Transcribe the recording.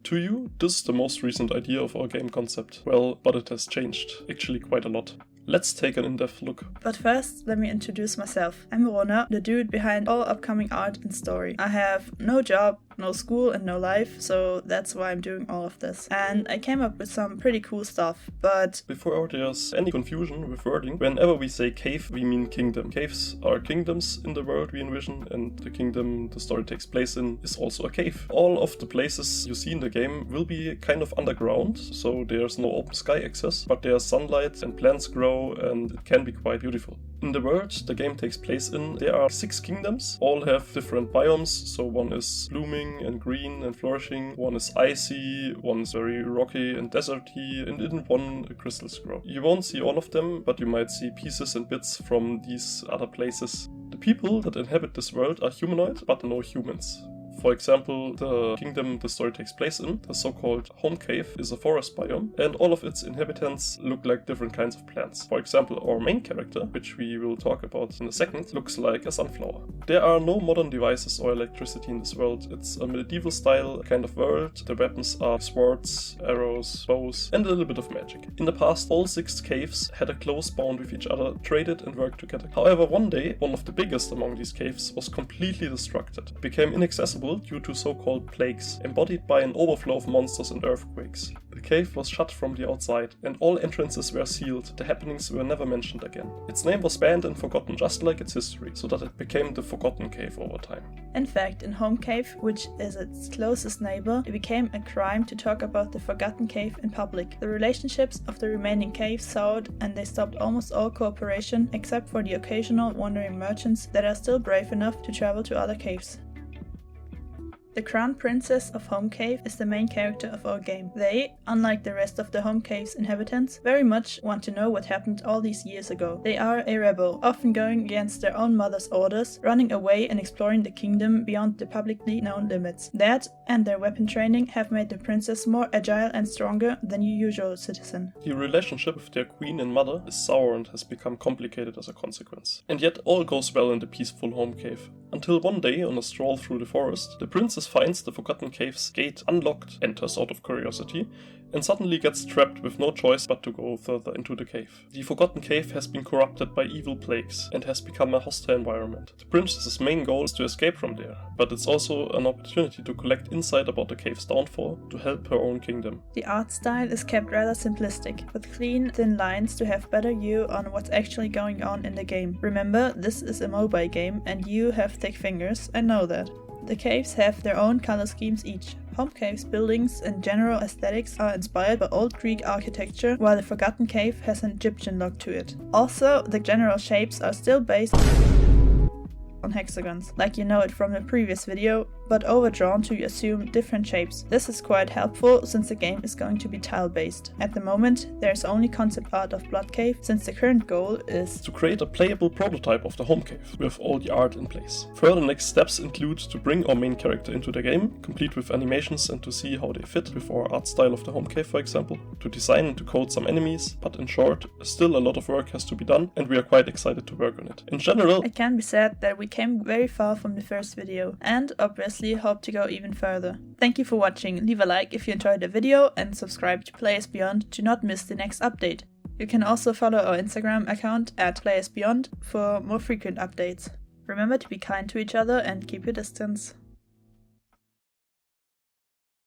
To you, this is the most recent idea of our game concept. Well, but it has changed, actually quite a lot. Let's take an in-depth look. But first, let me introduce myself. I'm Roner, the dude behind all upcoming art and story. I have no job, no school and no life, so that's why I'm doing all of this. And I came up with some pretty cool stuff, but before there's any confusion with wording, whenever we say cave, we mean kingdom. Caves are kingdoms in the world we envision, and the kingdom the story takes place in is also a cave. All of the places you see in the game will be kind of underground, so there's no open sky access, but there's sunlight and plants grow, and it can be quite beautiful. In the world the game takes place in, there are 6 kingdoms, all have different biomes, so one is blooming and green and flourishing, one is icy, one is very rocky and deserty, and in one crystals grow. You won't see all of them, but you might see pieces and bits from these other places. The people that inhabit this world are humanoid, but no humans. For example, the kingdom the story takes place in, the so-called home cave, is a forest biome, and all of its inhabitants look like different kinds of plants. For example, our main character, which we will talk about in a second, looks like a sunflower. There are no modern devices or electricity in this world. It's a medieval style kind of world. The weapons are swords, arrows, bows, and a little bit of magic. In the past, all 6 caves had a close bond with each other, traded and worked together. However, one day, one of the biggest among these caves was completely destructed. It became inaccessible due to so-called plagues, embodied by an overflow of monsters and earthquakes. The cave was shut from the outside, and all entrances were sealed. The happenings were never mentioned again. Its name was banned and forgotten, just like its history, so that it became the Forgotten Cave over time. in fact, in Home Cave, which is its closest neighbor, it became a crime to talk about the Forgotten Cave in public. The relationships of the remaining caves soured, and they stopped almost all cooperation except for the occasional wandering merchants that are still brave enough to travel to other caves. The Crown Princess of Home Cave is the main character of our game. They, unlike the rest of the Home Cave's inhabitants, very much want to know what happened all these years ago. They are a rebel, often going against their own mother's orders, running away and exploring the kingdom beyond the publicly known limits. That and their weapon training have made the princess more agile and stronger than your usual citizen. The relationship with their queen and mother is sour and has become complicated as a consequence. And yet all goes well in the peaceful Home Cave. Until one day, on a stroll through the forest, the princess finds the Forgotten Cave's gate unlocked, enters out of curiosity, and suddenly gets trapped with no choice but to go further into the cave. The Forgotten Cave has been corrupted by evil plagues and has become a hostile environment. The princess's main goal is to escape from there, but it's also an opportunity to collect insight about the cave's downfall to help her own kingdom. The art style is kept rather simplistic, with clean, thin lines to have better view on what's actually going on in the game. Remember, this is a mobile game and you have thick fingers, I know that. The caves have their own color schemes each. Home Cave's buildings and general aesthetics are inspired by old Greek architecture, while the Forgotten Cave has an Egyptian look to it. Also, the general shapes are still based on hexagons, like you know it from the previous video, but overdrawn to assume different shapes. This is quite helpful since the game is going to be tile-based. At the moment, there's only concept art of Blood Cave, since the current goal is to create a playable prototype of the Home Cave with all the art in place. Further next steps include to bring our main character into the game, complete with animations and to see how they fit with our art style of the Home Cave, for example, to design and to code some enemies, but in short, still a lot of work has to be done and we are quite excited to work on it. In general, it can be said that we came very far from the first video, and obviously hope to go even further. Thank you for watching, leave a like if you enjoyed the video and subscribe to PlayersBeyond to not miss the next update. You can also follow our Instagram account at PlayersBeyond for more frequent updates. Remember to be kind to each other and keep your distance.